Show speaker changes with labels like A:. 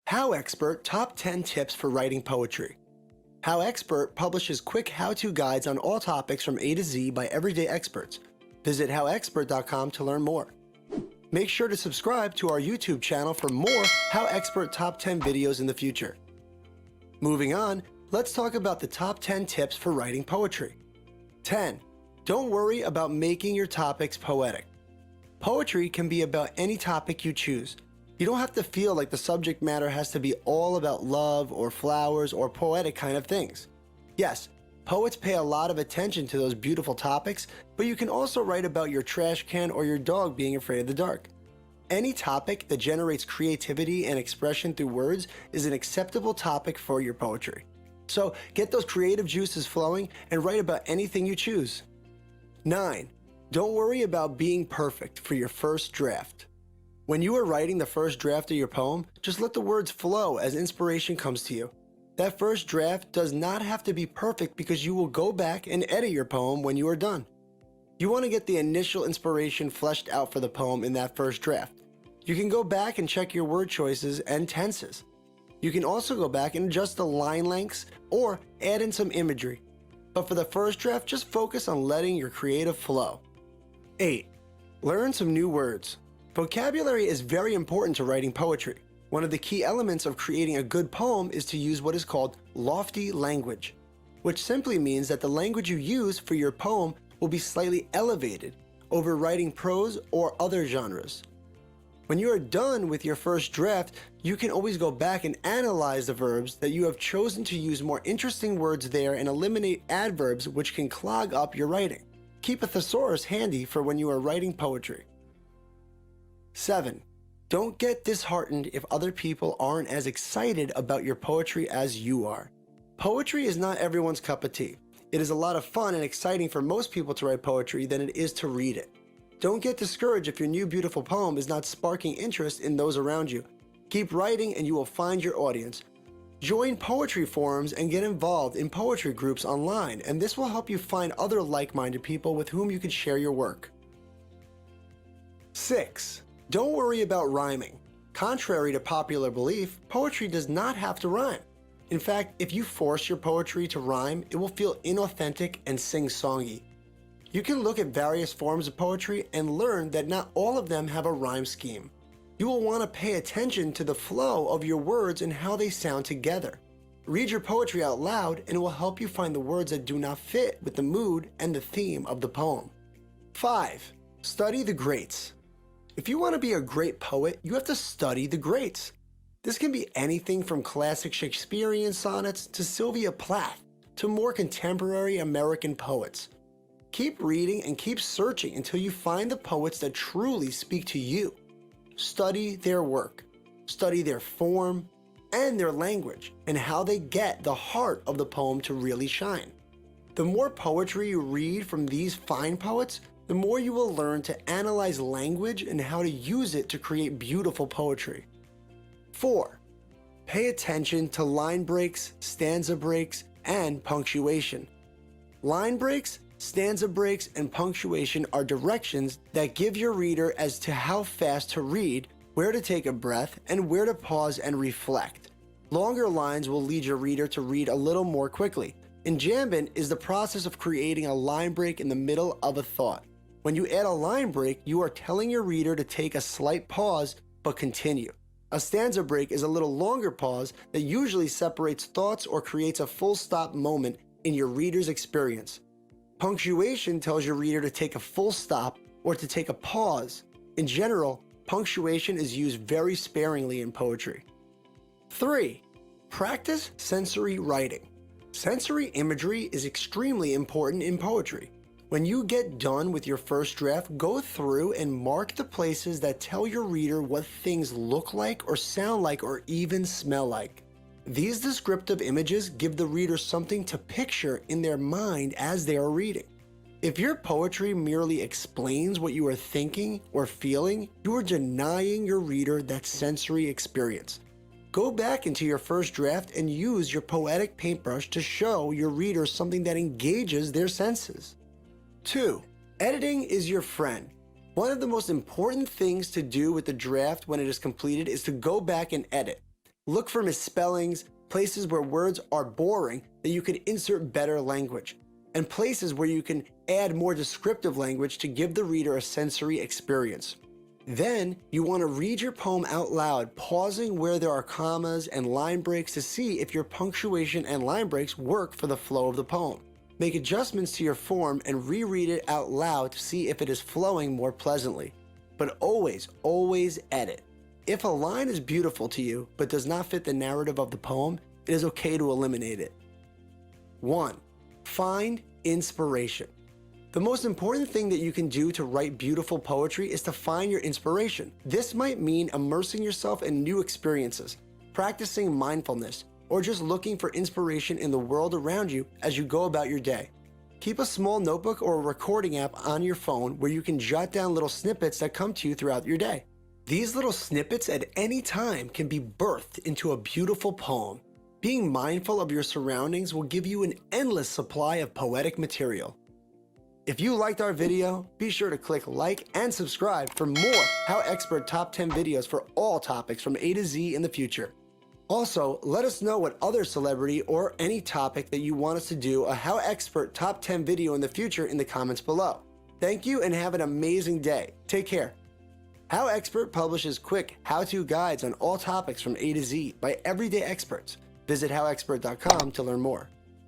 A: HowExpert Top 10 Tips for Writing Poetry. HowExpert publishes quick how-to guides on all topics from A to Z by everyday experts. Visit howexpert.com to learn more. Make sure to subscribe to our YouTube channel for more HowExpert Top 10 videos in the future. Moving on, let's talk about the top 10 tips for writing poetry. 10. Don't worry about making your topics poetic. Poetry can be about any topic you choose. You don't have to feel like the subject matter has to be all about love or flowers or poetic kind of things. Yes, poets pay a lot of attention to those beautiful topics, but you can also write about your trash can or your dog being afraid of the dark. Any topic that generates creativity and expression through words is an acceptable topic for your poetry. So get those creative juices flowing and write about anything you choose. 9. Don't worry about being perfect for your first draft. When you are writing the first draft of your poem, just let the words flow as inspiration comes to you. That first draft does not have to be perfect because you will go back and edit your poem when you are done. You want to get the initial inspiration fleshed out for the poem in that first draft. You can go back and check your word choices and tenses. You can also go back and adjust the line lengths or add in some imagery. But for the first draft, just focus on letting your creative flow. 8. Learn some new words. Vocabulary is very important to writing poetry. One of the key elements of creating a good poem is to use what is called lofty language, which simply means that the language you use for your poem will be slightly elevated over writing prose or other genres. When you are done with your first draft, you can always go back and analyze the verbs that you have chosen to use more interesting words there and eliminate adverbs which can clog up your writing. Keep a thesaurus handy for when you are writing poetry. 7. Don't get disheartened if other people aren't as excited about your poetry as you are. Poetry is not everyone's cup of tea. It is a lot of fun and exciting for most people to write poetry than it is to read it. Don't get discouraged if your new beautiful poem is not sparking interest in those around you. Keep writing and you will find your audience. Join poetry forums and get involved in poetry groups online, and this will help you find other like-minded people with whom you can share your work. 6. Don't worry about rhyming. Contrary to popular belief, poetry does not have to rhyme. In fact, if you force your poetry to rhyme, it will feel inauthentic and sing-songy. You can look at various forms of poetry and learn that not all of them have a rhyme scheme. You will want to pay attention to the flow of your words and how they sound together. Read your poetry out loud and it will help you find the words that do not fit with the mood and the theme of the poem. 5. Study the greats. If you want to be a great poet, you have to study the greats. This can be anything from classic Shakespearean sonnets to Sylvia Plath to more contemporary American poets. Keep reading and keep searching until you find the poets that truly speak to you. Study their work, study their form and their language, and how they get the heart of the poem to really shine. The more poetry you read from these fine poets, the more you will learn to analyze language and how to use it to create beautiful poetry. 4. Pay attention to line breaks, stanza breaks, and punctuation. Line breaks, stanza breaks, and punctuation are directions that give your reader as to how fast to read, where to take a breath, and where to pause and reflect. Longer lines will lead your reader to read a little more quickly. Enjambing is the process of creating a line break in the middle of a thought. When you add a line break, you are telling your reader to take a slight pause, but continue. A stanza break is a little longer pause that usually separates thoughts or creates a full stop moment in your reader's experience. Punctuation tells your reader to take a full stop or to take a pause. In general, punctuation is used very sparingly in poetry. 3. Practice sensory writing. Sensory imagery is extremely important in poetry. When you get done with your first draft, go through and mark the places that tell your reader what things look like or sound like or even smell like. These descriptive images give the reader something to picture in their mind as they are reading. If your poetry merely explains what you are thinking or feeling, you are denying your reader that sensory experience. Go back into your first draft and use your poetic paintbrush to show your reader something that engages their senses. 2. Editing is your friend. One of the most important things to do with the draft when it is completed is to go back and edit. Look for misspellings, places where words are boring that you can insert better language, and places where you can add more descriptive language to give the reader a sensory experience. Then, you want to read your poem out loud, pausing where there are commas and line breaks to see if your punctuation and line breaks work for the flow of the poem. Make adjustments to your form and reread it out loud to see if it is flowing more pleasantly. But always, always edit. If a line is beautiful to you but does not fit the narrative of the poem, it is okay to eliminate it. 1. Find inspiration. The most important thing that you can do to write beautiful poetry is to find your inspiration. This might mean immersing yourself in new experiences, practicing mindfulness, or just looking for inspiration in the world around you as you go about your day. Keep a small notebook or a recording app on your phone where you can jot down little snippets that come to you throughout your day. These little snippets at any time can be birthed into a beautiful poem. Being mindful of your surroundings will give you an endless supply of poetic material. If you liked our video, be sure to click like and subscribe for more HowExpert Top 10 videos for all topics from A to Z in the future. Also, let us know what other celebrity or any topic that you want us to do a HowExpert Top 10 video in the future in the comments below. Thank you and have an amazing day. Take care. HowExpert publishes quick how-to guides on all topics from A to Z by everyday experts. Visit howexpert.com to learn more.